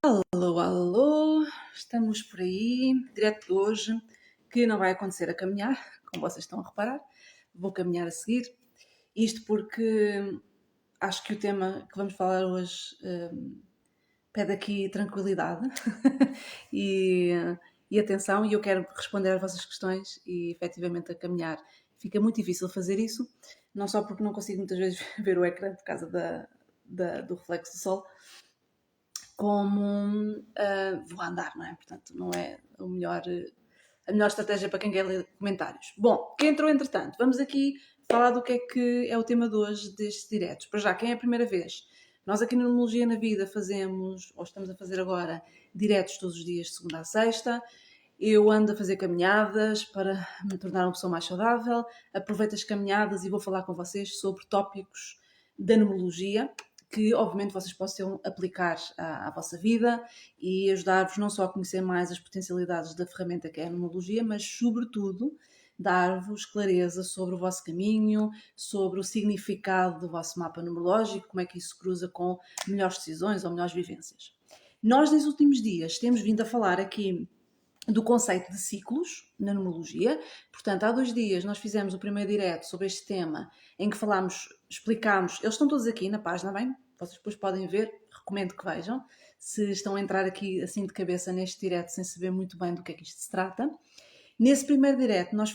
Alô, alô, estamos por aí, direto de hoje, que não vai acontecer a caminhar, como vocês estão a reparar, vou caminhar a seguir, isto porque acho que o tema que vamos falar hoje pede aqui tranquilidade e, e atenção, e eu quero responder às vossas questões e efetivamente a caminhar. Fica muito difícil fazer isso, não só porque não consigo muitas vezes ver o ecrã por causa do reflexo do sol, como vou andar, não é? Portanto, não é a melhor estratégia para quem quer ler comentários. Bom, quem entrou entretanto, vamos aqui falar do que é o tema de hoje destes diretos. Para já, quem é a primeira vez? Nós aqui na Numerologia na Vida fazemos, ou estamos a fazer agora, diretos todos os dias, de segunda a sexta. Eu ando a fazer caminhadas para me tornar uma pessoa mais saudável. Aproveito as caminhadas e vou falar com vocês sobre tópicos da numerologia que obviamente vocês possam aplicar à vossa vida e ajudar-vos não só a conhecer mais as potencialidades da ferramenta que é a numerologia, mas sobretudo dar-vos clareza sobre o vosso caminho, sobre o significado do vosso mapa numerológico, como é que isso cruza com melhores decisões ou melhores vivências. Nós, nos últimos dias, temos vindo a falar aqui do conceito de ciclos na numerologia. Portanto, há 2 dias nós fizemos o primeiro direto sobre este tema, em que explicámos, eles estão todos aqui na página, bem? Vocês depois podem ver, recomendo que vejam, se estão a entrar aqui assim de cabeça neste direto sem saber muito bem do que é que isto se trata. Nesse primeiro direto nós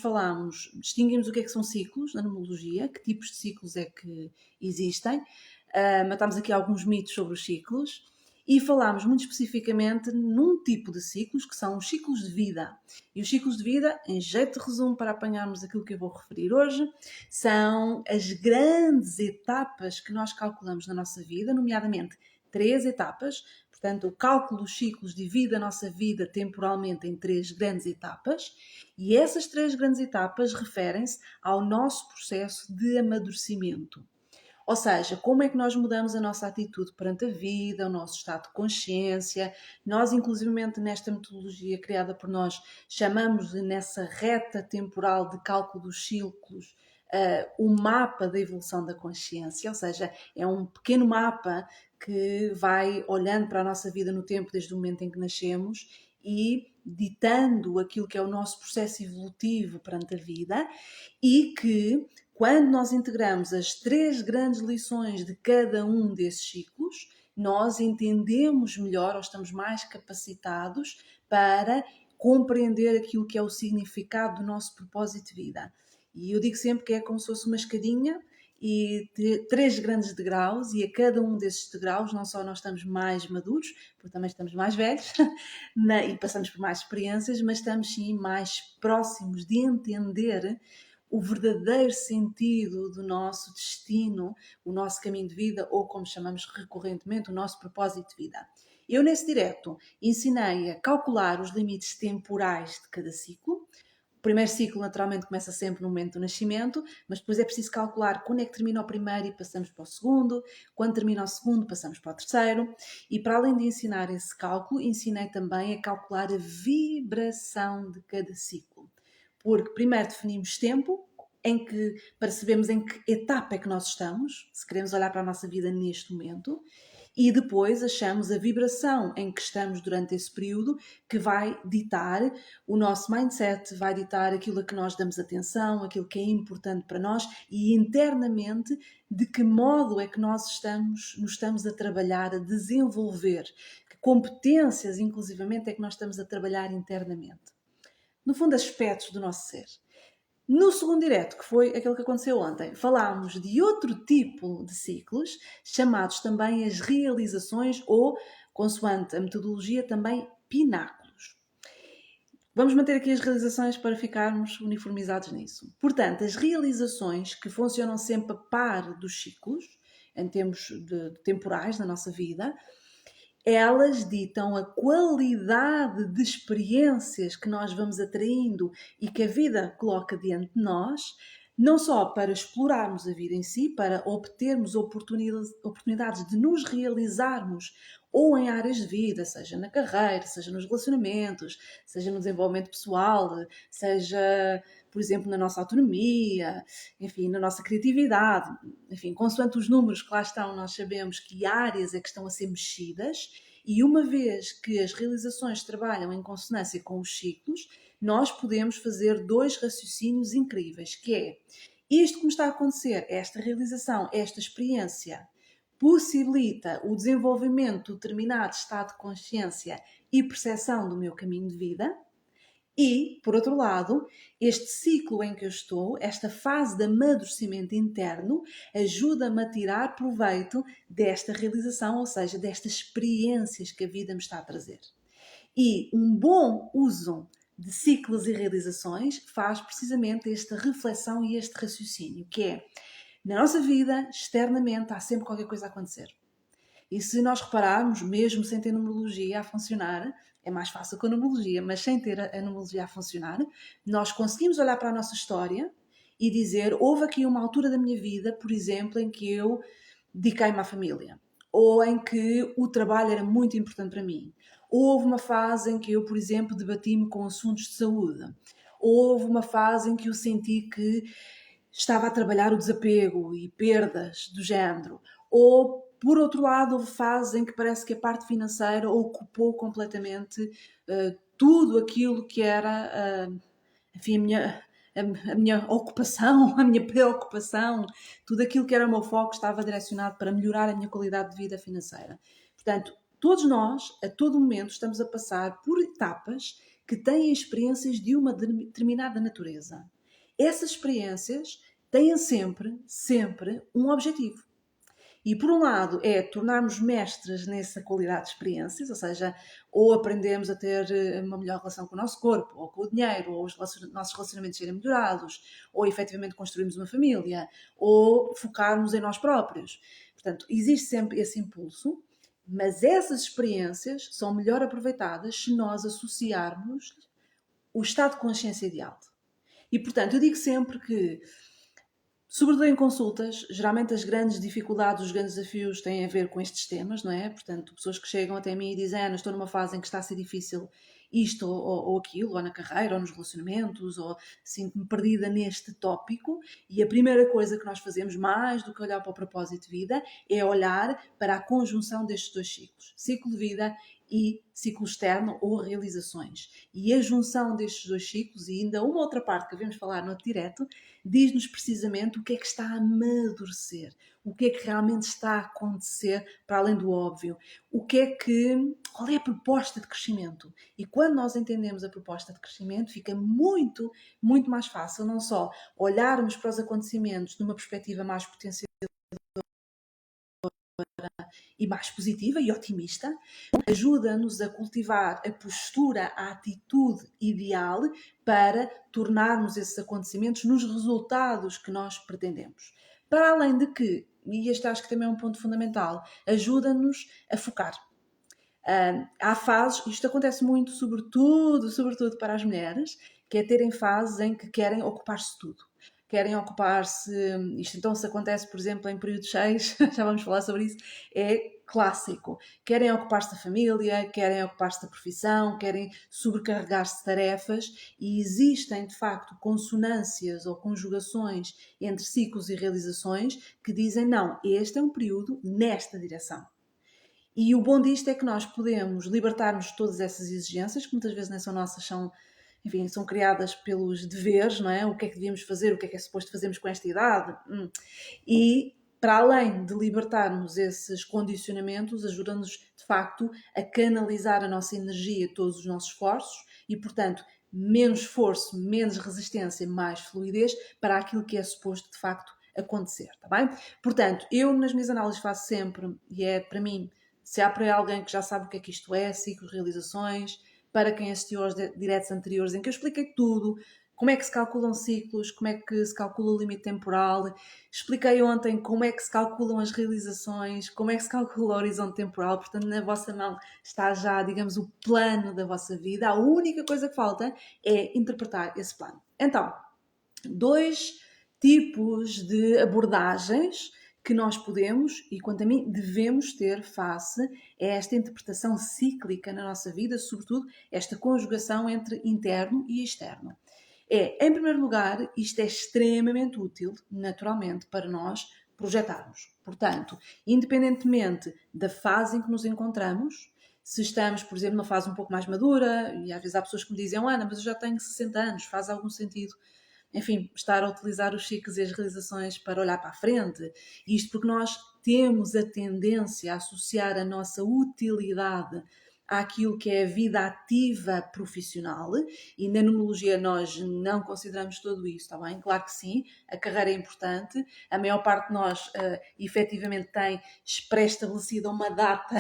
distinguimos o que é que são ciclos na numerologia, que tipos de ciclos é que existem, matámos aqui alguns mitos sobre os ciclos, e falámos muito especificamente num tipo de ciclos, que são os ciclos de vida. E os ciclos de vida, em jeito de resumo, para apanharmos aquilo que eu vou referir hoje, são as grandes etapas que nós calculamos na nossa vida, nomeadamente 3 etapas. Portanto, o cálculo dos ciclos divide a nossa vida temporalmente em 3 grandes etapas, e essas 3 grandes etapas referem-se ao nosso processo de amadurecimento. Ou seja, como é que nós mudamos a nossa atitude perante a vida, o nosso estado de consciência. Nós, inclusivamente, nesta metodologia criada por nós, chamamos nessa reta temporal de cálculo dos ciclos o mapa da evolução da consciência, ou seja, é um pequeno mapa que vai olhando para a nossa vida no tempo, desde o momento em que nascemos, e ditando aquilo que é o nosso processo evolutivo perante a vida, e que quando nós integramos as 3 grandes lições de cada um desses ciclos, nós entendemos melhor ou estamos mais capacitados para compreender aquilo que é o significado do nosso propósito de vida. E eu digo sempre que é como se fosse uma escadinha e 3 grandes degraus, e a cada um desses degraus não só nós estamos mais maduros, porque também estamos mais velhos e passamos por mais experiências, mas estamos sim mais próximos de entender o verdadeiro sentido do nosso destino, o nosso caminho de vida, ou como chamamos recorrentemente, o nosso propósito de vida. Eu, nesse direto, ensinei a calcular os limites temporais de cada ciclo. O primeiro ciclo, naturalmente, começa sempre no momento do nascimento, mas depois é preciso calcular quando é que termina o primeiro e passamos para o segundo, quando termina o segundo, passamos para o terceiro. E para além de ensinar esse cálculo, ensinei também a calcular a vibração de cada ciclo. Porque primeiro definimos tempo, para sabermos em que etapa é que nós estamos, se queremos olhar para a nossa vida neste momento, e depois achamos a vibração em que estamos durante esse período, que vai ditar o nosso mindset, vai ditar aquilo a que nós damos atenção, aquilo que é importante para nós, e internamente de que modo é que nós nos estamos a trabalhar, a desenvolver, que competências inclusivamente é que nós estamos a trabalhar internamente. No fundo, aspectos do nosso ser. No segundo direto, que foi aquele que aconteceu ontem, falámos de outro tipo de ciclos, chamados também as realizações ou, consoante a metodologia, também pináculos. Vamos manter aqui as realizações para ficarmos uniformizados nisso. Portanto, as realizações que funcionam sempre a par dos ciclos, em termos de temporais na nossa vida, elas ditam a qualidade de experiências que nós vamos atraindo e que a vida coloca diante de nós, não só para explorarmos a vida em si, para obtermos oportunidades de nos realizarmos ou em áreas de vida, seja na carreira, seja nos relacionamentos, seja no desenvolvimento pessoal, seja, por exemplo, na nossa autonomia, enfim, na nossa criatividade, enfim, consoante os números que lá estão, nós sabemos que áreas é que estão a ser mexidas, E uma vez que as realizações trabalham em consonância com os ciclos, nós podemos fazer dois raciocínios incríveis, que é isto que me está a acontecer, esta realização, esta experiência, possibilita o desenvolvimento de determinado estado de consciência e percepção do meu caminho de vida. E, por outro lado, este ciclo em que eu estou, esta fase de amadurecimento interno, ajuda-me a tirar proveito desta realização, ou seja, destas experiências que a vida me está a trazer. E um bom uso de ciclos e realizações faz precisamente esta reflexão e este raciocínio, que é, na nossa vida, externamente, há sempre qualquer coisa a acontecer. E se nós repararmos, mesmo sem ter numerologia a funcionar, é mais fácil com a numerologia, mas sem ter a numerologia a funcionar, nós conseguimos olhar para a nossa história e dizer, houve aqui uma altura da minha vida, por exemplo, em que eu dediquei-me à família, ou em que o trabalho era muito importante para mim. Houve uma fase em que eu, por exemplo, debati-me com assuntos de saúde. Houve uma fase em que eu senti que estava a trabalhar o desapego e perdas do género. Ou, por outro lado, houve fases em que parece que a parte financeira ocupou completamente tudo aquilo que era, enfim, a minha ocupação, a minha preocupação, tudo aquilo que era o meu foco estava direcionado para melhorar a minha qualidade de vida financeira. Portanto, todos nós, a todo momento, estamos a passar por etapas que têm experiências de uma determinada natureza. Essas experiências têm sempre um objetivo. E por um lado é tornarmos mestres nessa qualidade de experiências, ou seja, ou aprendemos a ter uma melhor relação com o nosso corpo, ou com o dinheiro, ou os nossos relacionamentos serem melhorados, ou efetivamente construirmos uma família, ou focarmos em nós próprios. Portanto, existe sempre esse impulso, mas essas experiências são melhor aproveitadas se nós associarmos o estado de consciência ideal. E, portanto, eu digo sempre que, sobretudo em consultas, geralmente as grandes dificuldades, os grandes desafios têm a ver com estes temas, não é? Portanto, pessoas que chegam até mim e dizem, estou numa fase em que está a ser difícil isto ou aquilo, ou na carreira, ou nos relacionamentos, ou sinto-me perdida neste tópico. E a primeira coisa que nós fazemos, mais do que olhar para o propósito de vida, é olhar para a conjunção destes dois ciclos. Ciclo de vida e ciclo externo ou realizações. E a junção destes dois ciclos, e ainda uma outra parte que devemos falar no outro direto, diz-nos precisamente o que é que está a amadurecer, o que é que realmente está a acontecer para além do óbvio, qual é a proposta de crescimento. E quando nós entendemos a proposta de crescimento, fica muito, muito mais fácil não só olharmos para os acontecimentos numa perspectiva mais potencial e mais positiva e otimista, ajuda-nos a cultivar a postura, a atitude ideal para tornarmos esses acontecimentos nos resultados que nós pretendemos. Para além de que, e este acho que também é um ponto fundamental, ajuda-nos a focar. Há fases, isto acontece muito, sobretudo para as mulheres, que é terem fases em que querem ocupar-se de tudo. Querem ocupar-se, isto então se acontece, por exemplo, em períodos cheios, já vamos falar sobre isso, é clássico. Querem ocupar-se da família, querem ocupar-se da profissão, querem sobrecarregar-se de tarefas e existem, de facto, consonâncias ou conjugações entre ciclos e realizações que dizem, não, este é um período nesta direção. E o bom disto é que nós podemos libertar-nos de todas essas exigências, que muitas vezes nem são nossas, são criadas pelos deveres, não é? O que é que devíamos fazer, o que é suposto fazermos com esta idade. E, para além de libertarmos esses condicionamentos, ajuda-nos, de facto, a canalizar a nossa energia, todos os nossos esforços e, portanto, menos esforço, menos resistência, mais fluidez para aquilo que é suposto, de facto, acontecer, está bem? Portanto, eu nas minhas análises faço sempre, e é para mim, se há para alguém que já sabe o que é que isto é, ciclos, realizações, para quem assistiu aos diretos anteriores em que eu expliquei tudo, como é que se calculam ciclos, como é que se calcula o limite temporal, expliquei ontem como é que se calculam as realizações, como é que se calcula o horizonte temporal, portanto na vossa mão está já, digamos, o plano da vossa vida, a única coisa que falta é interpretar esse plano. Então, dois tipos de abordagens que nós podemos, e quanto a mim, devemos ter face a esta interpretação cíclica na nossa vida, sobretudo esta conjugação entre interno e externo. Em primeiro lugar, isto é extremamente útil, naturalmente, para nós projetarmos. Portanto, independentemente da fase em que nos encontramos, se estamos, por exemplo, numa fase um pouco mais madura, e às vezes há pessoas que me dizem, Ana, mas eu já tenho 60 anos, faz algum sentido, enfim, estar a utilizar os ciclos e as realizações para olhar para a frente. Isto porque nós temos a tendência a associar a nossa utilidade àquilo que é a vida ativa profissional, e na numerologia nós não consideramos tudo isso, está bem? Claro que sim, a carreira é importante, a maior parte de nós efetivamente tem pré-estabelecida uma data,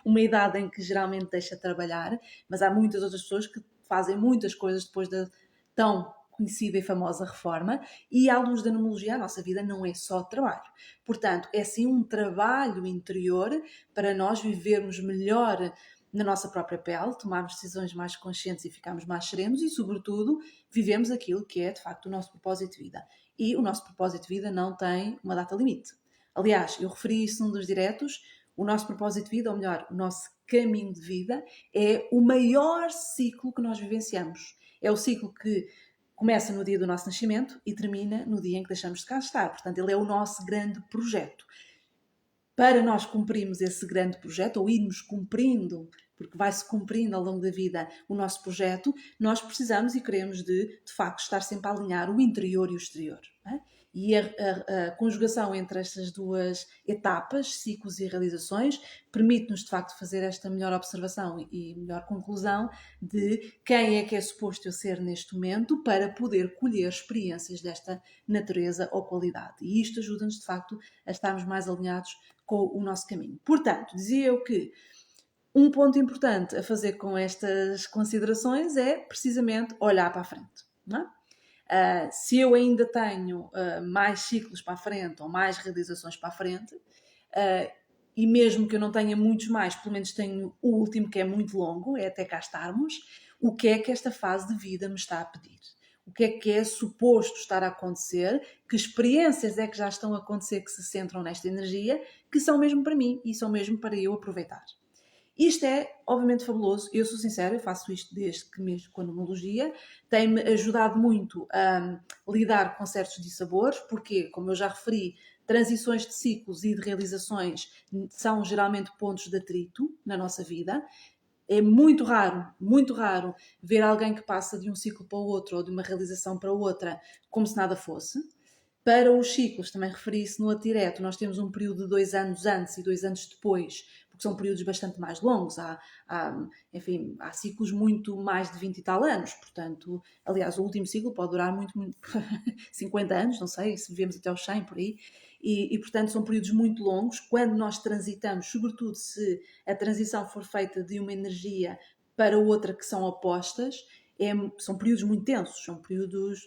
uma idade em que geralmente deixa de trabalhar, mas há muitas outras pessoas que fazem muitas coisas depois da tão conhecida e famosa reforma, e à luz da numerologia a nossa vida não é só trabalho. Portanto, é sim um trabalho interior para nós vivermos melhor na nossa própria pele, tomarmos decisões mais conscientes e ficarmos mais serenos e, sobretudo, vivemos aquilo que é, de facto, o nosso propósito de vida. E o nosso propósito de vida não tem uma data limite. Aliás, eu referi isso num dos diretos, o nosso propósito de vida, ou melhor, o nosso caminho de vida, é o maior ciclo que nós vivenciamos. É o ciclo que começa no dia do nosso nascimento e termina no dia em que deixamos de cá estar. Portanto, ele é o nosso grande projeto. Para nós cumprirmos esse grande projeto, ou irmos cumprindo, porque vai-se cumprindo ao longo da vida o nosso projeto, nós precisamos e queremos de facto, estar sempre a alinhar o interior e o exterior. Não é? E a conjugação entre estas duas etapas, ciclos e realizações, permite-nos, de facto, fazer esta melhor observação e melhor conclusão de quem é que é suposto eu ser neste momento para poder colher experiências desta natureza ou qualidade. E isto ajuda-nos, de facto, a estarmos mais alinhados com o nosso caminho. Portanto, dizia eu que um ponto importante a fazer com estas considerações é, precisamente, olhar para a frente. Não é? Se eu ainda tenho mais ciclos para a frente ou mais realizações para a frente, e mesmo que eu não tenha muitos mais, pelo menos tenho o último que é muito longo, é até cá estarmos, o que é que esta fase de vida me está a pedir? O que é suposto estar a acontecer? Que experiências é que já estão a acontecer que se centram nesta energia, que são mesmo para mim e são mesmo para eu aproveitar? Isto é, obviamente, fabuloso. Eu sou sincera, eu faço isto desde que mexo com a numerologia. Tem-me ajudado muito a lidar com certos dissabores, porque, como eu já referi, transições de ciclos e de realizações são geralmente pontos de atrito na nossa vida. É muito raro ver alguém que passa de um ciclo para o outro ou de uma realização para outra como se nada fosse. Para os ciclos, também referi isso no outro direto, nós temos um período de 2 anos antes e 2 anos depois, porque são períodos bastante mais longos, enfim, há ciclos muito mais de 20 e tal anos, portanto, aliás, o último ciclo pode durar muito 50 anos, não sei, se vivemos até aos 100 por aí, e portanto são períodos muito longos, quando nós transitamos, sobretudo se a transição for feita de uma energia para outra que são opostas, são períodos muito tensos, são períodos...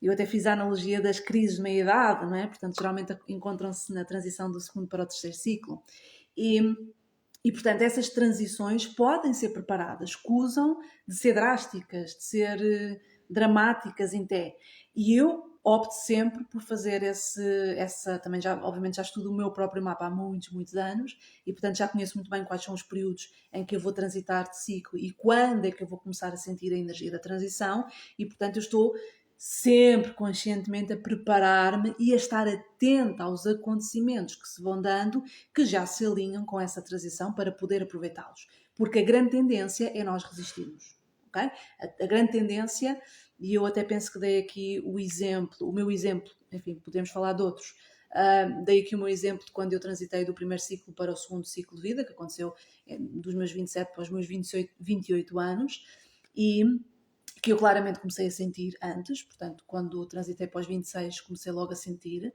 Eu até fiz a analogia das crises de meia-idade, não é? Portanto, geralmente encontram-se na transição do segundo para o terceiro ciclo. E, portanto, essas transições podem ser preparadas, escusam de ser drásticas, de ser dramáticas até. E eu opto sempre por fazer também obviamente já estudo o meu próprio mapa há muitos, muitos anos e, portanto, já conheço muito bem quais são os períodos em que eu vou transitar de ciclo e quando é que eu vou começar a sentir a energia da transição e, portanto, eu estou sempre conscientemente a preparar-me e a estar atenta aos acontecimentos que se vão dando, que já se alinham com essa transição para poder aproveitá-los. Porque a grande tendência é nós resistirmos. Okay? A grande tendência, e eu até penso que dei aqui o meu exemplo, enfim, podemos falar de outros, dei aqui o meu exemplo de quando eu transitei do primeiro ciclo para o segundo ciclo de vida, que aconteceu dos meus 27 para os meus 28 anos, e que eu claramente comecei a sentir antes, portanto, quando transitei para os 26 comecei logo a sentir,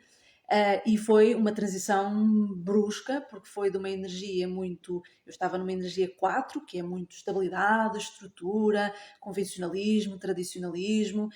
e foi uma transição brusca, porque foi de uma energia muito... Eu estava numa energia 4, que é muito estabilidade, estrutura, convencionalismo, tradicionalismo.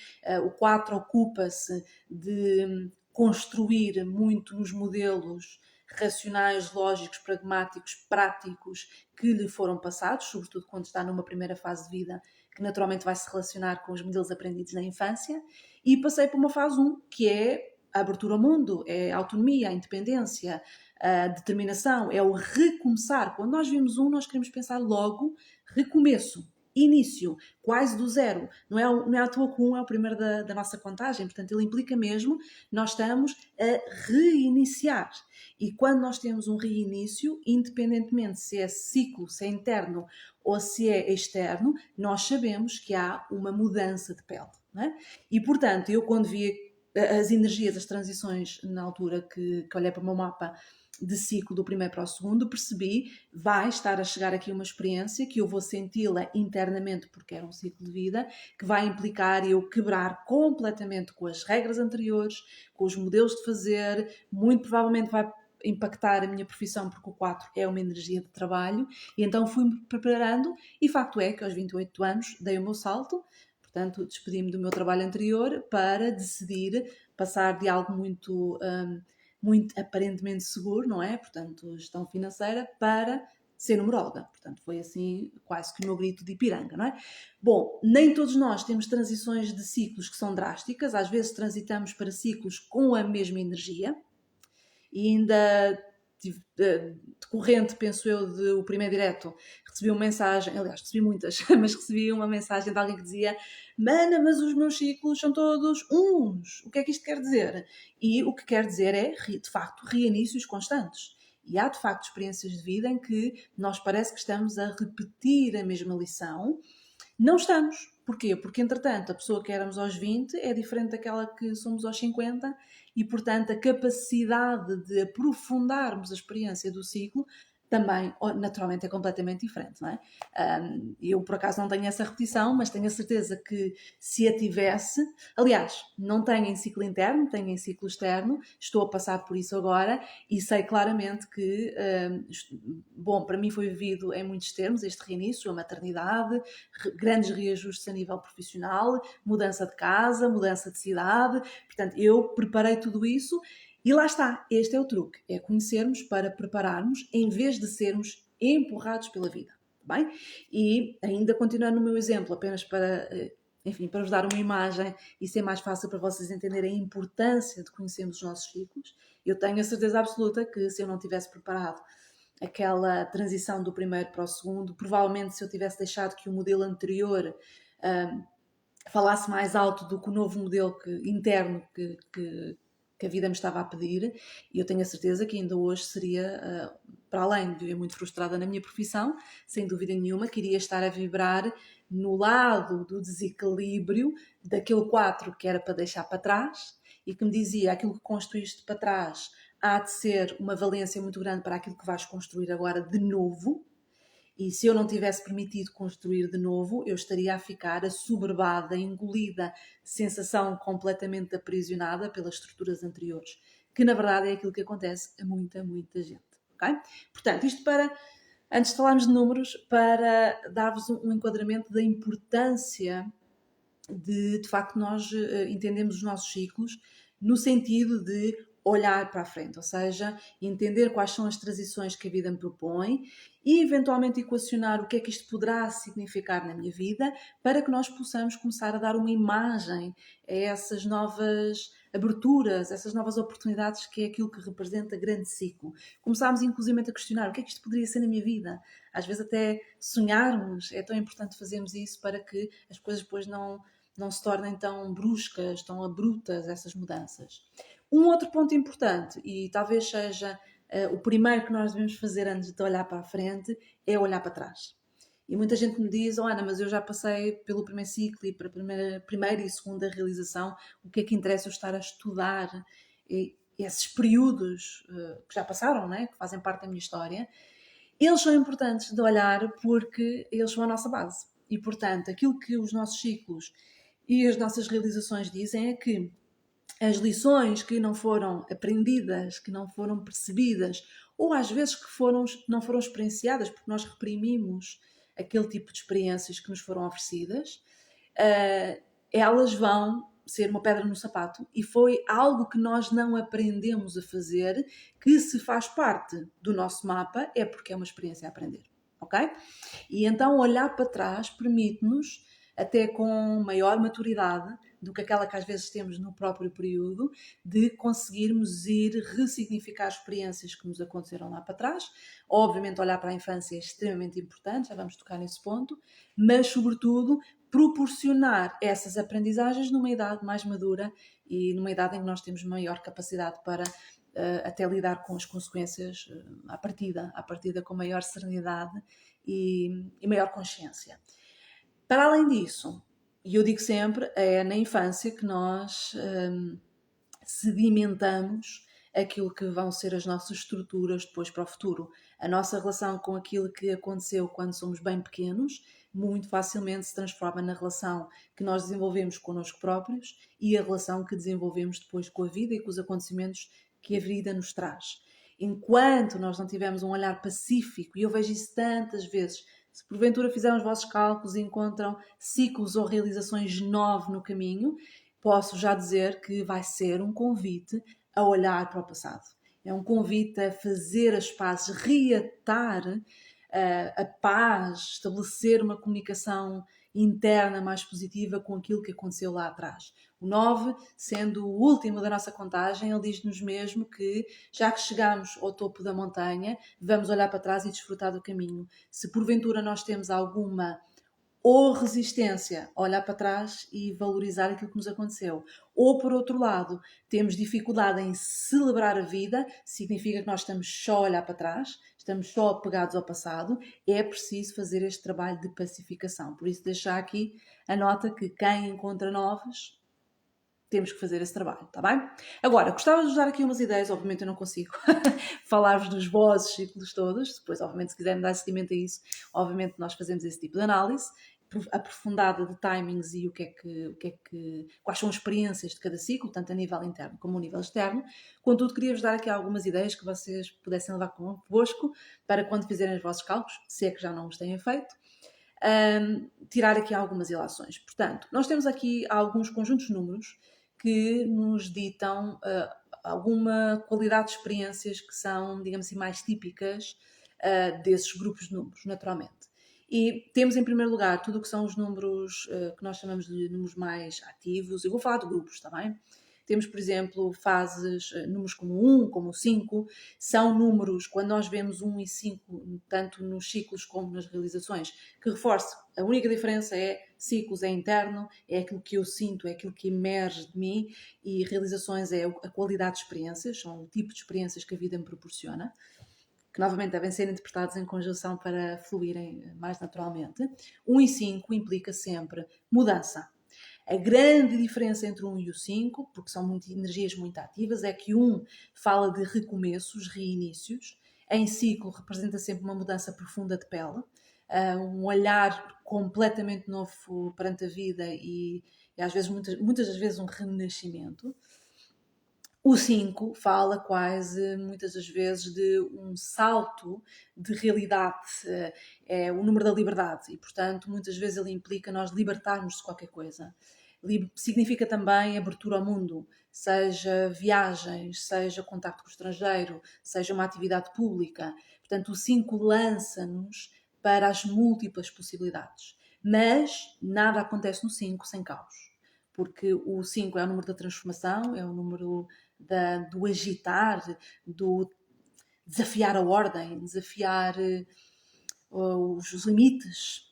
O 4 ocupa-se de construir muito nos modelos racionais, lógicos, pragmáticos, práticos que lhe foram passados, sobretudo quando está numa primeira fase de vida, que naturalmente vai se relacionar com os modelos aprendidos na infância, e passei para uma fase 1, que é a abertura ao mundo, é a autonomia, a independência, a determinação, é o recomeçar. Quando nós vimos nós queremos pensar logo recomeço, início, quase do zero. Não é à toa que 1 é o primeiro da nossa contagem, portanto ele implica mesmo nós estamos a reiniciar. E quando nós temos um reinício, independentemente se é ciclo, se é interno ou se é externo, nós sabemos que há uma mudança de pele. Não é? E portanto, eu quando vi as energias, as transições na altura que olhei para o meu mapa de ciclo do primeiro para o segundo, percebi, vai estar a chegar aqui uma experiência que eu vou senti-la internamente porque era um ciclo de vida, que vai implicar eu quebrar completamente com as regras anteriores, com os modelos de fazer, muito provavelmente vai impactar a minha profissão porque o 4 é uma energia de trabalho, e então fui-me preparando e facto é que aos 28 anos dei o meu salto, portanto despedi-me do meu trabalho anterior para decidir passar de algo muito aparentemente seguro, não é? Portanto, gestão financeira, para ser numeróloga. Portanto, foi assim quase que o meu grito de Ipiranga, não é? Bom, nem todos nós temos transições de ciclos que são drásticas, às vezes transitamos para ciclos com a mesma energia, e ainda decorrente, penso eu, do primeiro direto, recebi uma mensagem, aliás, recebi muitas, mas recebi uma mensagem de alguém que dizia: Mana, mas os meus ciclos são todos uns. O que é que isto quer dizer? E o que quer dizer é, de facto, reinícios constantes. E há, de facto, experiências de vida em que nós parece que estamos a repetir a mesma lição. Não estamos. Porquê? Porque, entretanto, a pessoa que éramos aos 20 é diferente daquela que somos aos 50 e, portanto, a capacidade de aprofundarmos a experiência do ciclo também, naturalmente, é completamente diferente, não é? Eu, por acaso, não tenho essa repetição, mas tenho a certeza que se a tivesse... Aliás, não tenho em ciclo interno, tenho em ciclo externo, estou a passar por isso agora e sei claramente que, bom, para mim foi vivido em muitos termos este reinício, a maternidade, grandes reajustes a nível profissional, mudança de casa, mudança de cidade, portanto, eu preparei tudo isso. E lá está, este é o truque, é conhecermos para prepararmos em vez de sermos empurrados pela vida, bem? E ainda continuando no meu exemplo, apenas para, enfim, para vos dar uma imagem e ser mais fácil para vocês entenderem a importância de conhecermos os nossos ciclos, eu tenho a certeza absoluta que se eu não tivesse preparado aquela transição do primeiro para o segundo, provavelmente se eu tivesse deixado que o modelo anterior falasse mais alto do que o novo modelo interno que a vida me estava a pedir, e eu tenho a certeza que ainda hoje seria, para além de viver muito frustrada na minha profissão, sem dúvida nenhuma, que iria estar a vibrar no lado do desequilíbrio daquele 4 que era para deixar para trás e que me dizia: aquilo que construíste para trás há de ser uma valência muito grande para aquilo que vais construir agora de novo. E se eu não tivesse permitido construir de novo, eu estaria a ficar assoberbada, engolida, sensação completamente aprisionada pelas estruturas anteriores, que na verdade é aquilo que acontece a muita gente. Okay? Portanto, isto para, antes de falarmos de números, para dar-vos um enquadramento da importância de facto, nós entendemos os nossos ciclos no sentido de olhar para a frente, ou seja, entender quais são as transições que a vida me propõe e eventualmente equacionar o que é que isto poderá significar na minha vida para que nós possamos começar a dar uma imagem a essas novas aberturas, essas novas oportunidades, que é aquilo que representa grande ciclo. Começámos inclusive a questionar o que é que isto poderia ser na minha vida. Às vezes até sonharmos, é tão importante fazermos isso para que as coisas depois não se tornem tão bruscas, tão abruptas essas mudanças. Um outro ponto importante, e talvez seja o primeiro que nós devemos fazer antes de olhar para a frente, é olhar para trás. E muita gente me diz: Ana, mas eu já passei pelo primeiro ciclo e para a primeira e segunda realização, o que é que interessa eu estar a estudar esses períodos que já passaram, né? Que fazem parte da minha história? Eles são importantes de olhar porque eles são a nossa base. E, portanto, aquilo que os nossos ciclos e as nossas realizações dizem é que as lições que não foram aprendidas, que não foram percebidas, ou às vezes que não foram experienciadas porque nós reprimimos aquele tipo de experiências que nos foram oferecidas, elas vão ser uma pedra no sapato, e foi algo que nós não aprendemos a fazer, que se faz parte do nosso mapa é porque é uma experiência a aprender, ok? E então olhar para trás permite-nos, até com maior maturidade, do que aquela que às vezes temos no próprio período, de conseguirmos ir ressignificar experiências que nos aconteceram lá para trás. Obviamente olhar para a infância é extremamente importante, já vamos tocar nesse ponto, mas sobretudo proporcionar essas aprendizagens numa idade mais madura e numa idade em que nós temos maior capacidade para até lidar com as consequências à partida com maior serenidade e maior consciência. Para além disso, e eu digo sempre, é na infância que nós sedimentamos aquilo que vão ser as nossas estruturas depois para o futuro. A nossa relação com aquilo que aconteceu quando somos bem pequenos muito facilmente se transforma na relação que nós desenvolvemos connosco próprios e a relação que desenvolvemos depois com a vida e com os acontecimentos que a vida nos traz. Enquanto nós não tivermos um olhar pacífico, e eu vejo isso tantas vezes, se porventura fizerem os vossos cálculos e encontram ciclos ou realizações 9 no caminho, posso já dizer que vai ser um convite a olhar para o passado. É um convite a fazer as pazes, reatar a paz, estabelecer uma comunicação interna mais positiva com aquilo que aconteceu lá atrás. O 9, sendo o último da nossa contagem, ele diz-nos mesmo que, já que chegamos ao topo da montanha, vamos olhar para trás e desfrutar do caminho. Se porventura nós temos alguma ou resistência a olhar para trás e valorizar aquilo que nos aconteceu, ou por outro lado, temos dificuldade em celebrar a vida, significa que nós estamos só a olhar para trás, estamos só apegados ao passado, é preciso fazer este trabalho de pacificação. Por isso deixar aqui a nota que quem encontra novos, temos que fazer esse trabalho, está bem? Agora, gostava de vos dar aqui umas ideias, obviamente eu não consigo falar-vos dos vossos ciclos todos, depois obviamente se quiserem dar seguimento a isso, obviamente nós fazemos esse tipo de análise aprofundada de timings e quais são as experiências de cada ciclo, tanto a nível interno como a nível externo. Contudo, queria-vos dar aqui algumas ideias que vocês pudessem levar convosco para quando fizerem os vossos cálculos, se é que já não os têm feito, tirar aqui algumas ilações. Portanto, nós temos aqui alguns conjuntos de números que nos ditam alguma qualidade de experiências que são, digamos assim, mais típicas desses grupos de números, naturalmente. E temos em primeiro lugar tudo o que são os números que nós chamamos de números mais ativos. Eu vou falar de grupos, está bem? Temos, por exemplo, fases, números como 1, como 5, são números, quando nós vemos 1 e 5, tanto nos ciclos como nas realizações, que reforço, a única diferença é ciclos é interno, é aquilo que eu sinto, é aquilo que emerge de mim, e realizações é a qualidade de experiências, são o tipo de experiências que a vida me proporciona, que novamente devem ser interpretados em conjunção para fluírem mais naturalmente. 1 e 5 implica sempre mudança. A grande diferença entre o 1 e o 5, porque são energias muito ativas, é que o 1 fala de recomeços, reinícios. Em ciclo representa sempre uma mudança profunda de pele, um olhar completamente novo perante a vida e às vezes, muitas das vezes, um renascimento. O 5 fala quase, muitas das vezes, de um salto de realidade, é o número da liberdade e, portanto, muitas vezes ele implica nós libertarmos de qualquer coisa. Significa também abertura ao mundo, seja viagens, seja contacto com o estrangeiro, seja uma atividade pública. Portanto, o 5 lança-nos para as múltiplas possibilidades. Mas nada acontece no 5 sem caos, porque o 5 é o número da transformação, é o número do agitar, do desafiar a ordem, desafiar os limites.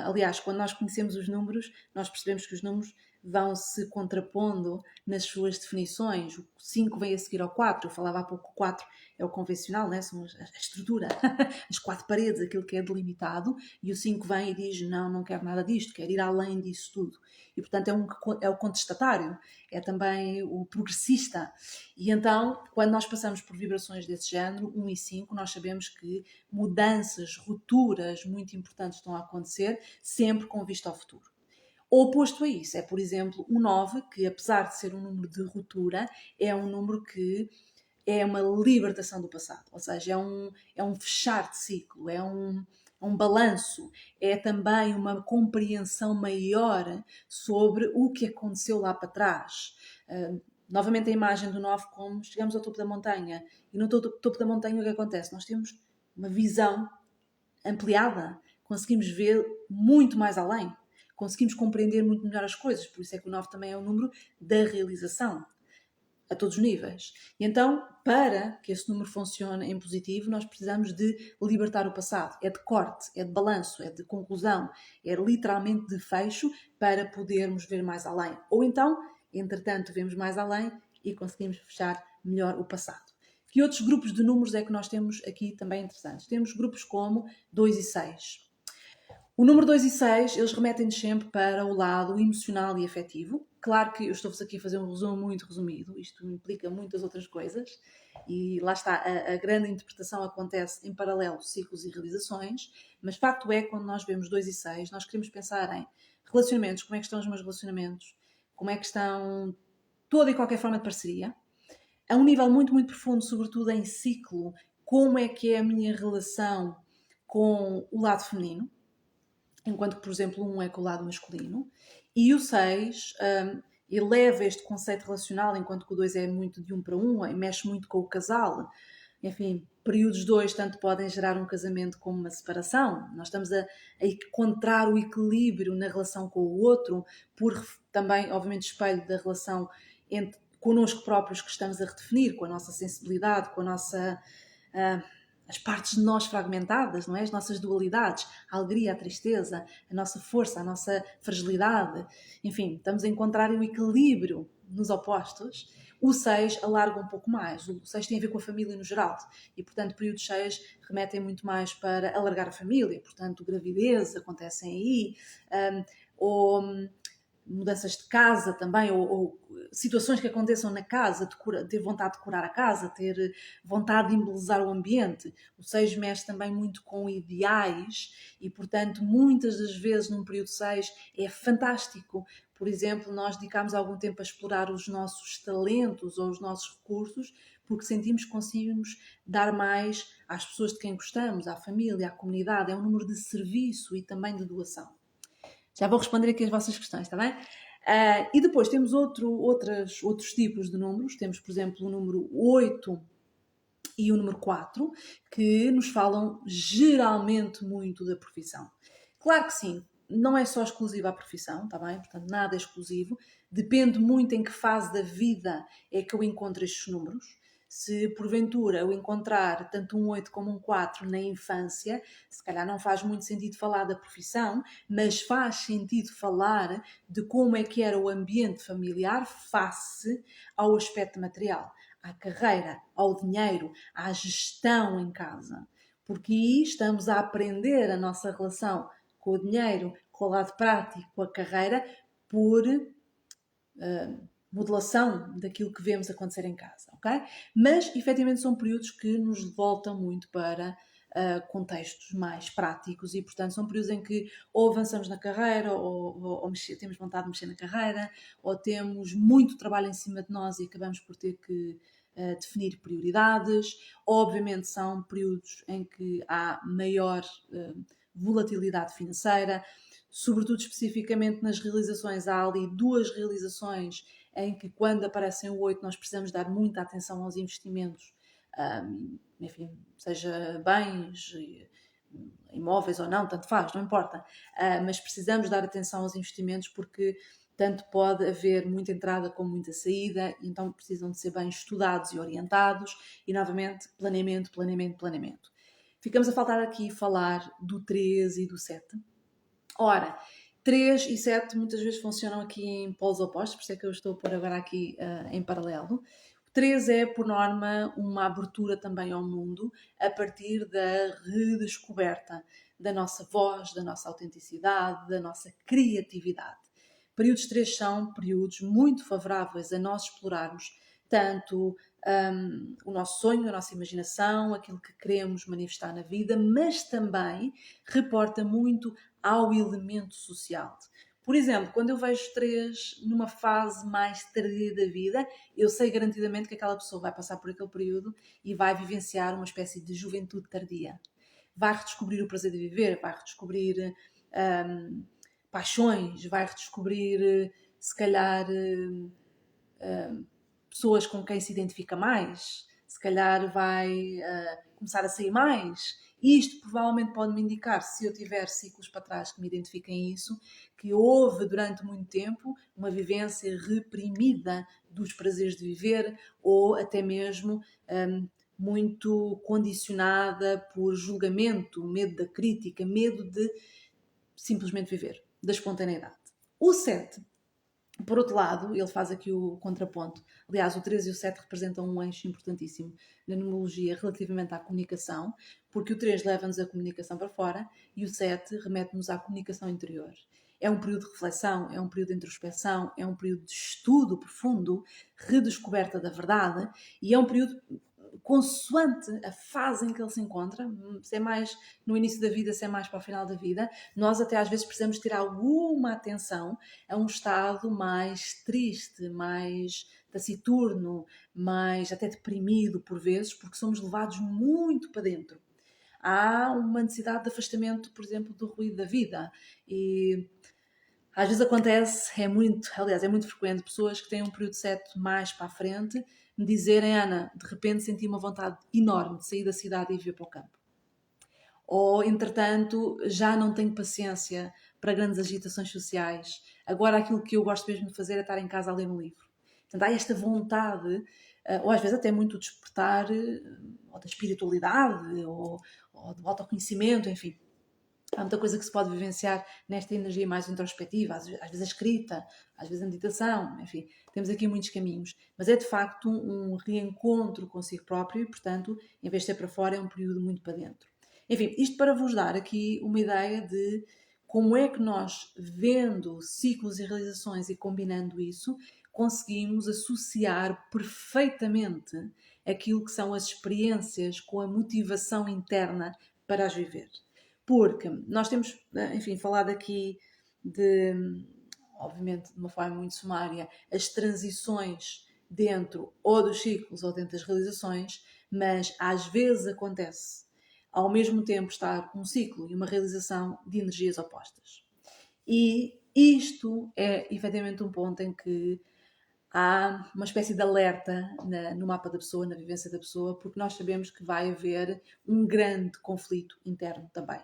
Aliás, quando nós conhecemos os números, nós percebemos que os números vão se contrapondo nas suas definições. O 5 vem a seguir ao 4. Eu falava há pouco, o 4 é o convencional, né? São a estrutura, as 4 paredes, aquilo que é delimitado, e o 5 vem e diz, não quero nada disto, quero ir além disso tudo. E, portanto, é o contestatário, é também o progressista. E então, quando nós passamos por vibrações desse género, 1 e 5, nós sabemos que mudanças, rupturas muito importantes estão a acontecer, sempre com vista ao futuro. Oposto a isso é, por exemplo, o 9, que apesar de ser um número de ruptura, é um número que é uma libertação do passado, ou seja, é um fechar de ciclo, é um balanço, é também uma compreensão maior sobre o que aconteceu lá para trás. Novamente a imagem do 9 como chegamos ao topo da montanha, e no topo da montanha o que acontece? Nós temos uma visão ampliada, conseguimos ver muito mais além. conseguimos compreender muito melhor as coisas. Por isso é que o 9 também é o número da realização, a todos os níveis. E então, para que esse número funcione em positivo, nós precisamos de libertar o passado. É de corte, é de balanço, é de conclusão, é literalmente de fecho para podermos ver mais além. Ou então, entretanto, vemos mais além e conseguimos fechar melhor o passado. Que outros grupos de números é que nós temos aqui também interessantes? Temos grupos como 2 e 6. O número 2 e 6, eles remetem-nos sempre para o lado emocional e afetivo. Claro que eu estou-vos aqui a fazer um resumo muito resumido, isto implica muitas outras coisas, e lá está, a grande interpretação acontece em paralelo, ciclos e realizações, mas facto é que quando nós vemos 2 e 6, nós queremos pensar em relacionamentos, como é que estão os meus relacionamentos, como é que estão toda e qualquer forma de parceria, a um nível muito, muito profundo, sobretudo em ciclo, como é que é a minha relação com o lado feminino, enquanto que, por exemplo, um é com o lado masculino, e o 6 eleva este conceito relacional, enquanto que o 2 é muito de um para um, e mexe muito com o casal. Enfim, períodos 2 tanto podem gerar um casamento como uma separação. Nós estamos a encontrar o equilíbrio na relação com o outro, por também, obviamente, espelho da relação entre connosco próprios que estamos a redefinir, com a nossa sensibilidade, com a nossa... as partes de nós fragmentadas, não é? As nossas dualidades, a alegria, a tristeza, a nossa força, a nossa fragilidade. Enfim, estamos a encontrar o equilíbrio nos opostos. O 6 alarga um pouco mais. O 6 tem a ver com a família no geral. E, portanto, períodos 6 remetem muito mais para alargar a família. Portanto, gravidez acontecem aí. Ou mudanças de casa também, ou situações que aconteçam na casa, ter vontade de curar a casa, ter vontade de embelezar o ambiente. O 6 mexe também muito com ideais e, portanto, muitas das vezes num período 6 é fantástico. Por exemplo, nós dedicamos algum tempo a explorar os nossos talentos ou os nossos recursos porque sentimos que conseguimos dar mais às pessoas de quem gostamos, à família, à comunidade. É um número de serviço e também de doação. Já vou responder aqui as vossas questões, está bem? E depois temos outros tipos de números. Temos, por exemplo, o número 8 e o número 4, que nos falam geralmente muito da profissão. Claro que sim, não é só exclusivo à profissão, está bem? Portanto, nada é exclusivo. Depende muito em que fase da vida é que eu encontro estes números. Se porventura eu encontrar tanto um 8 como um 4 na infância, se calhar não faz muito sentido falar da profissão, mas faz sentido falar de como é que era o ambiente familiar face ao aspecto material, à carreira, ao dinheiro, à gestão em casa. Porque aí estamos a aprender a nossa relação com o dinheiro, com o lado prático, com a carreira, por modelação daquilo que vemos acontecer em casa, ok? Mas, efetivamente, são períodos que nos voltam muito para contextos mais práticos e, portanto, são períodos em que ou avançamos na carreira ou temos vontade de mexer na carreira ou temos muito trabalho em cima de nós e acabamos por ter que definir prioridades. Obviamente, são períodos em que há maior volatilidade financeira, sobretudo especificamente nas realizações. Há ali duas realizações em que, quando aparecem o 8, nós precisamos dar muita atenção aos investimentos, enfim, seja bens, imóveis ou não, tanto faz, não importa, mas precisamos dar atenção aos investimentos porque tanto pode haver muita entrada como muita saída, e então precisam de ser bem estudados e orientados, e novamente, planeamento, planeamento, planeamento. Ficamos a faltar aqui falar do 3 e do 7. Ora, 3 e 7 muitas vezes funcionam aqui em polos opostos, por isso é que eu estou a pôr agora aqui em paralelo. O 3 é, por norma, uma abertura também ao mundo a partir da redescoberta da nossa voz, da nossa autenticidade, da nossa criatividade. Períodos 3 são períodos muito favoráveis a nós explorarmos tanto o nosso sonho, a nossa imaginação, aquilo que queremos manifestar na vida, mas também reporta muito ao elemento social. Por exemplo, quando eu vejo 3 numa fase mais tardia da vida, eu sei garantidamente que aquela pessoa vai passar por aquele período e vai vivenciar uma espécie de juventude tardia. Vai redescobrir o prazer de viver, vai redescobrir paixões, vai redescobrir, se calhar, pessoas com quem se identifica mais, se calhar vai começar a sair mais. Isto provavelmente pode-me indicar, se eu tiver ciclos para trás que me identifiquem isso, que houve durante muito tempo uma vivência reprimida dos prazeres de viver ou até mesmo muito condicionada por julgamento, medo da crítica, medo de simplesmente viver, da espontaneidade. O 7, por outro lado, ele faz aqui o contraponto. Aliás, o 3 e o 7 representam um eixo importantíssimo na numerologia relativamente à comunicação, porque o 3 leva-nos a comunicação para fora e o 7 remete-nos à comunicação interior. É um período de reflexão, é um período de introspeção, é um período de estudo profundo, redescoberta da verdade, e é um período consoante a fase em que ele se encontra, se é mais no início da vida, se é mais para o final da vida, nós até às vezes precisamos ter alguma atenção a um estado mais triste, mais taciturno, mais até deprimido por vezes, porque somos levados muito para dentro. Há uma necessidade de afastamento, por exemplo, do ruído da vida e às vezes acontece, aliás, é muito frequente, pessoas que têm um período de 7 mais para a frente me dizerem: Ana, de repente senti uma vontade enorme de sair da cidade e vir para o campo. Ou, entretanto, já não tenho paciência para grandes agitações sociais. Agora aquilo que eu gosto mesmo de fazer é estar em casa a ler um livro. Portanto, há esta vontade, ou às vezes até muito despertar, ou da espiritualidade, ou do autoconhecimento, enfim. Há muita coisa que se pode vivenciar nesta energia mais introspectiva, às vezes a escrita, às vezes a meditação, enfim, temos aqui muitos caminhos. Mas é de facto um reencontro consigo próprio e, portanto, em vez de ser para fora, é um período muito para dentro. Enfim, isto para vos dar aqui uma ideia de como é que nós, vendo ciclos e realizações e combinando isso, conseguimos associar perfeitamente aquilo que são as experiências com a motivação interna para as viver. Porque nós temos, enfim, falado aqui de, obviamente, de uma forma muito sumária, as transições dentro ou dos ciclos ou dentro das realizações, mas às vezes acontece ao mesmo tempo estar um ciclo e uma realização de energias opostas. E isto é efetivamente um ponto em que há uma espécie de alerta no mapa da pessoa, na vivência da pessoa, porque nós sabemos que vai haver um grande conflito interno também.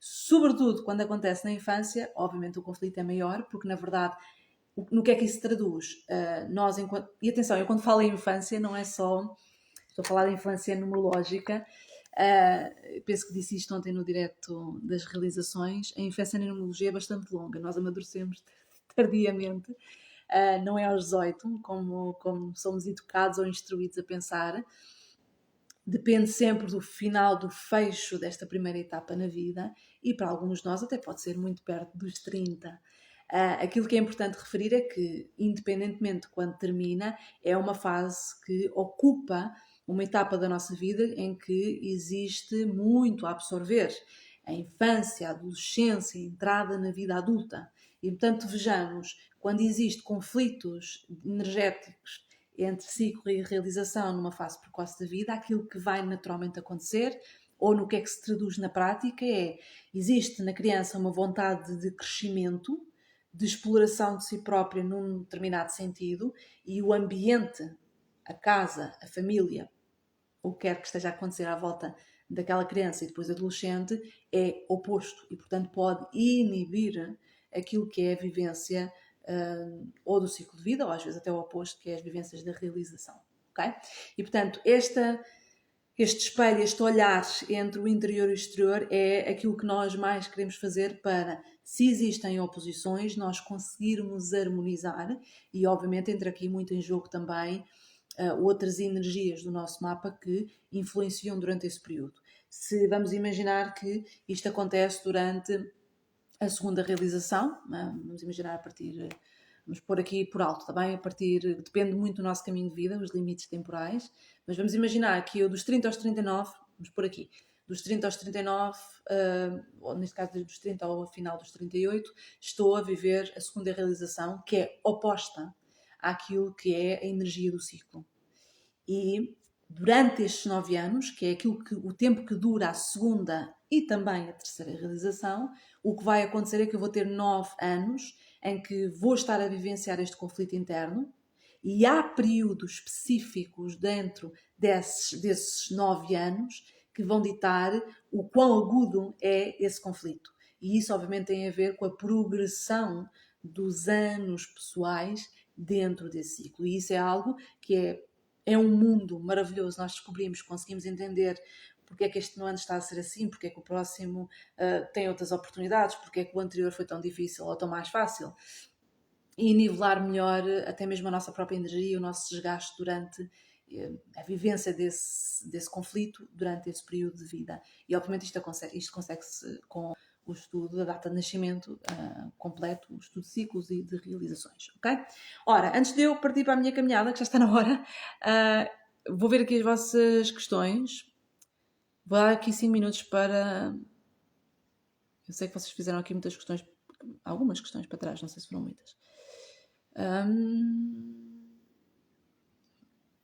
Sobretudo quando acontece na infância, obviamente o conflito é maior, porque na verdade, no que é que isso se traduz? E atenção, eu quando falo em infância, não é só, estou a falar de infância numerológica, penso que disse isto ontem no direto das realizações, a infância na numerologia é bastante longa, nós amadurecemos tardiamente, não é aos 18, como somos educados ou instruídos a pensar. Depende sempre do final, do fecho desta primeira etapa na vida e para alguns de nós até pode ser muito perto dos 30. Aquilo que é importante referir é que, independentemente de quando termina, é uma fase que ocupa uma etapa da nossa vida em que existe muito a absorver. A infância, a adolescência, a entrada na vida adulta. E, portanto, vejamos, quando existem conflitos energéticos entre ciclo e realização numa fase precoce da vida, aquilo que vai naturalmente acontecer, ou no que é que se traduz na prática, existe na criança uma vontade de crescimento, de exploração de si própria num determinado sentido, e o ambiente, a casa, a família, o que quer que esteja a acontecer à volta daquela criança e depois adolescente, é oposto e, portanto, pode inibir aquilo que é a vivência ou do ciclo de vida, ou às vezes até o oposto, que é as vivências da realização. Okay? E, portanto, este espelho, este olhar entre o interior e o exterior é aquilo que nós mais queremos fazer para, se existem oposições, nós conseguirmos harmonizar e, obviamente, entra aqui muito em jogo também outras energias do nosso mapa que influenciam durante esse período. Se vamos imaginar que isto acontece durante a segunda realização, vamos imaginar vamos pôr aqui por alto, está bem? Depende muito do nosso caminho de vida, os limites temporais, mas vamos imaginar que eu dos 30 aos 39, vamos pôr aqui, dos 30 aos 39, ou neste caso dos 30 ao final dos 38, estou a viver a segunda realização, que é oposta àquilo que é a energia do ciclo. E durante estes 9 anos, que é o tempo que dura a segunda e também a terceira realização, o que vai acontecer é que eu vou ter 9 anos em que vou estar a vivenciar este conflito interno e há períodos específicos dentro desses 9 anos que vão ditar o quão agudo é esse conflito. E isso, obviamente, tem a ver com a progressão dos anos pessoais dentro desse ciclo. E isso é algo que é um mundo maravilhoso. Nós descobrimos, conseguimos entender porque é que este ano está a ser assim, porque é que o próximo tem outras oportunidades, porque é que o anterior foi tão difícil ou tão mais fácil. E nivelar melhor até mesmo a nossa própria energia, o nosso desgaste durante a vivência desse conflito durante esse período de vida. E obviamente isto consegue-se com o estudo da data de nascimento completo, o estudo de ciclos e de realizações, ok? Ora, antes de eu partir para a minha caminhada, que já está na hora, vou ver aqui as vossas questões. Vou dar aqui 5 minutos para... Eu sei que vocês fizeram aqui muitas questões, algumas questões para trás, não sei se foram muitas.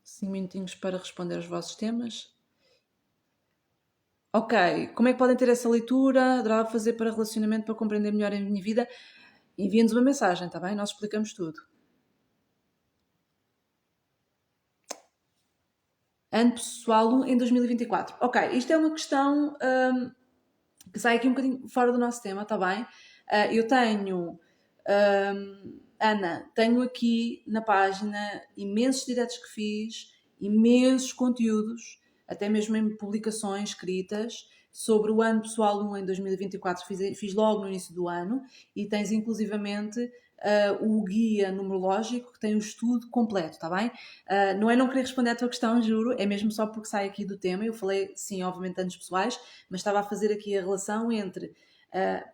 5 minutinhos para responder aos vossos temas. Ok, como é que podem ter essa leitura? Adorava fazer para relacionamento, para compreender melhor a minha vida. Enviem-nos uma mensagem, está bem? Nós explicamos tudo. Ano pessoal em 2024. Ok, isto é uma questão que sai aqui um bocadinho fora do nosso tema, está bem? Eu tenho... Ana, tenho aqui na página imensos diretos que fiz, imensos conteúdos, até mesmo em publicações escritas, sobre o ano pessoal 1 em 2024, fiz logo no início do ano, e tens inclusivamente o guia numerológico que tem o estudo completo, está bem? Não é não querer responder à tua questão, juro, é mesmo só porque sai aqui do tema. Eu falei, sim, obviamente, de anos pessoais, mas estava a fazer aqui a relação entre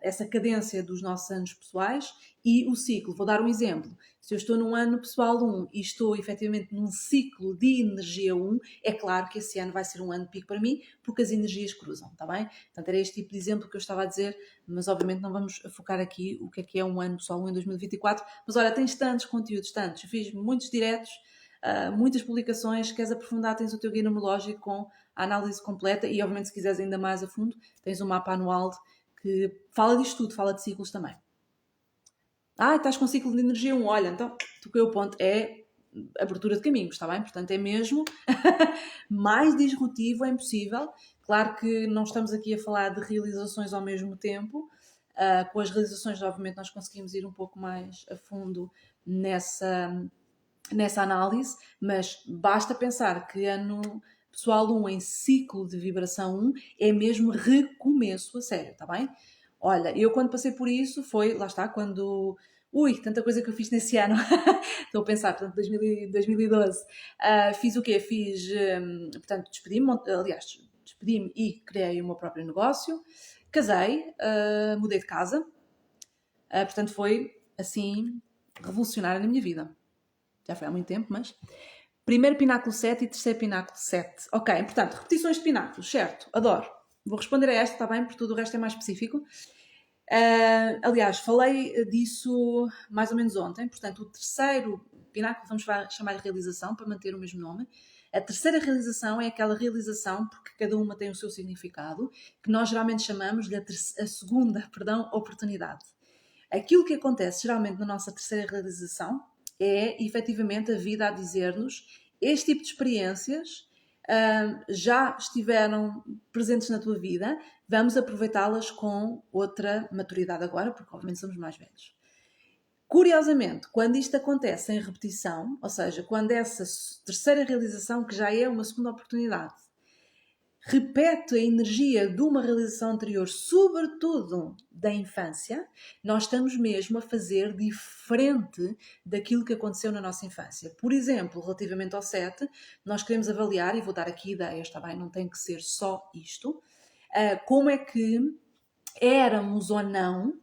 essa cadência dos nossos anos pessoais e o ciclo. Vou dar um exemplo. Se eu estou num ano pessoal 1 e estou efetivamente num ciclo de energia 1, é claro que esse ano vai ser um ano de pico para mim, porque as energias cruzam, está bem? Portanto, era este tipo de exemplo que eu estava a dizer, mas obviamente não vamos focar aqui o que é um ano pessoal 1 em 2024. Mas olha, tens tantos conteúdos, tantos. Eu fiz muitos diretos, muitas publicações. Queres aprofundar, tens o teu guia numerológico com a análise completa e, obviamente, se quiseres ainda mais a fundo, tens um mapa anual que fala disto tudo, fala de ciclos também. Estás com ciclo de energia 1, olha, então toquei o ponto, é abertura de caminhos, está bem? Portanto, é mesmo mais disruptivo, é impossível. Claro que não estamos aqui a falar de realizações ao mesmo tempo. Com as realizações, obviamente, nós conseguimos ir um pouco mais a fundo nessa análise, mas basta pensar que ano pessoal 1 em ciclo de vibração 1 é mesmo recomeço a sério, está bem? Olha, eu quando passei por isso foi, lá está, quando... tanta coisa que eu fiz nesse ano. Estou a pensar, portanto, 2012. Fiz o quê? Portanto, despedi-me e criei o meu próprio negócio. Casei, mudei de casa. Portanto, foi, assim, revolucionário na minha vida. Já foi há muito tempo, mas... Primeiro pináculo 7 e terceiro pináculo 7. Ok, portanto, repetições de pináculos, certo, adoro. Vou responder a esta, está bem? Porque tudo o resto é mais específico. Aliás, falei disso mais ou menos ontem. Portanto, o terceiro pináculo, vamos chamar de realização, para manter o mesmo nome. A terceira realização é aquela realização, porque cada uma tem o seu significado, que nós geralmente chamamos de a segunda oportunidade. Aquilo que acontece geralmente na nossa terceira realização é efetivamente a vida a dizer-nos: este tipo de experiências já estiveram presentes na tua vida, vamos aproveitá-las com outra maturidade agora, porque obviamente somos mais velhos. Curiosamente, quando isto acontece em repetição, ou seja, quando essa terceira realização, que já é uma segunda oportunidade, repete a energia de uma realização anterior, sobretudo da infância, nós estamos mesmo a fazer diferente daquilo que aconteceu na nossa infância. Por exemplo, relativamente ao 7, nós queremos avaliar, e vou dar aqui ideias, está bem? Não tem que ser só isto, como é que éramos ou não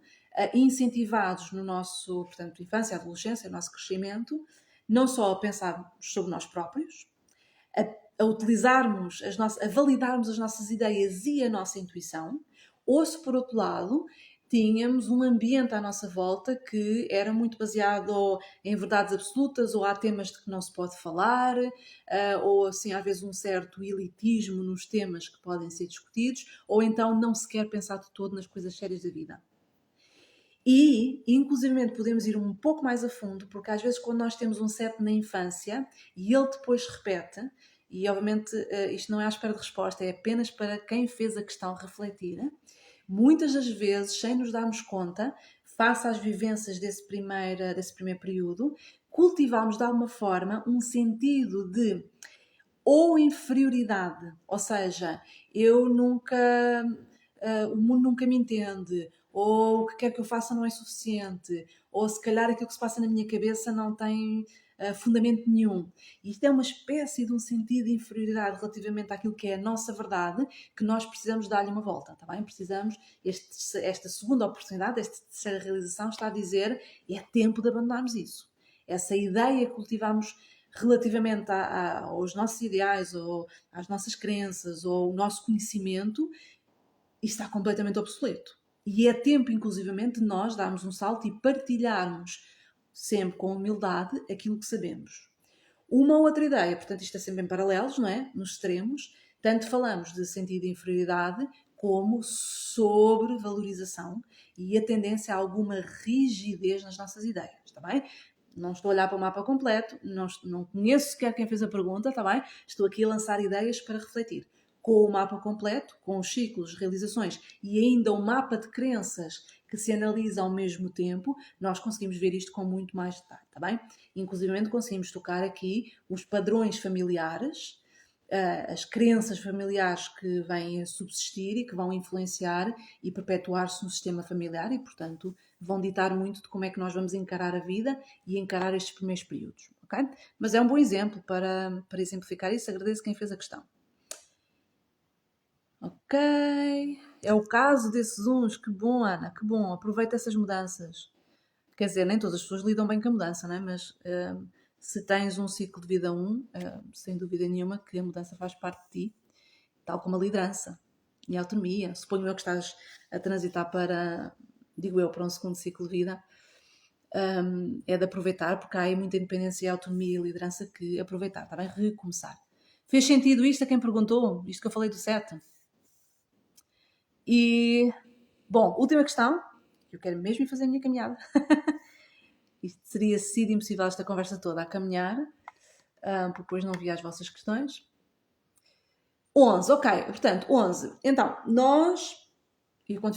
incentivados no nosso, portanto, infância, adolescência, no nosso crescimento, não só a pensarmos sobre nós próprios, a utilizarmos, a validarmos as nossas ideias e a nossa intuição, ou se por outro lado tínhamos um ambiente à nossa volta que era muito baseado em verdades absolutas, ou há temas de que não se pode falar, ou assim às vezes um certo elitismo nos temas que podem ser discutidos, ou então não se quer pensar de todo nas coisas sérias da vida. E, inclusivamente, podemos ir um pouco mais a fundo, porque às vezes quando nós temos um 7 na infância e ele depois repete, e obviamente isto não é à espera de resposta, é apenas para quem fez a questão refletir. Muitas das vezes, sem nos darmos conta, face às vivências desse primeiro período, cultivamos de alguma forma um sentido de ou inferioridade, ou seja, eu nunca, o mundo nunca me entende, ou o que quer que eu faça não é suficiente, ou se calhar aquilo que se passa na minha cabeça não tem fundamento nenhum. Isto é uma espécie de um sentido de inferioridade relativamente àquilo que é a nossa verdade, que nós precisamos dar-lhe uma volta, está bem? Precisamos, esta segunda oportunidade, esta terceira realização está a dizer, é tempo de abandonarmos isso. Essa ideia que cultivamos relativamente aos nossos ideais ou às nossas crenças ou ao nosso conhecimento, está completamente obsoleto. E é tempo, inclusivamente, de nós darmos um salto e partilharmos, sempre com humildade, aquilo que sabemos. Uma outra ideia, portanto, isto é sempre em paralelos, não é? Nos extremos, tanto falamos de sentido de inferioridade como sobre valorização e a tendência a alguma rigidez nas nossas ideias, está bem? Não estou a olhar para o mapa completo, não conheço sequer quem fez a pergunta, está bem? Estou aqui a lançar ideias para refletir. Com o mapa completo, com os ciclos, realizações e ainda um mapa de crenças que se analisa ao mesmo tempo, nós conseguimos ver isto com muito mais detalhe, está bem? Inclusive conseguimos tocar aqui os padrões familiares, as crenças familiares que vêm a subsistir e que vão influenciar e perpetuar-se no sistema familiar e, portanto, vão ditar muito de como é que nós vamos encarar a vida e encarar estes primeiros períodos, ok? Mas é um bom exemplo para exemplificar isso. Agradeço quem fez a questão. Ok, é o caso desses uns. Que bom, Ana, que bom. Aproveita essas mudanças. Quer dizer, nem todas as pessoas lidam bem com a mudança, não é? Mas se tens um ciclo de vida 1, sem dúvida nenhuma que a mudança faz parte de ti, tal como a liderança e a autonomia. Suponho eu que estás a transitar para, digo eu, para um segundo ciclo de vida. É de aproveitar, porque há aí muita independência, autonomia e liderança que aproveitar, está bem? Recomeçar. Fez sentido isto a quem perguntou? Isto que eu falei do 7? E, bom, última questão, que eu quero mesmo ir fazer a minha caminhada. Isto teria sido impossível esta conversa toda a caminhar, porque depois não vi as vossas questões. 11, ok, portanto, 11. Então, nós, e quando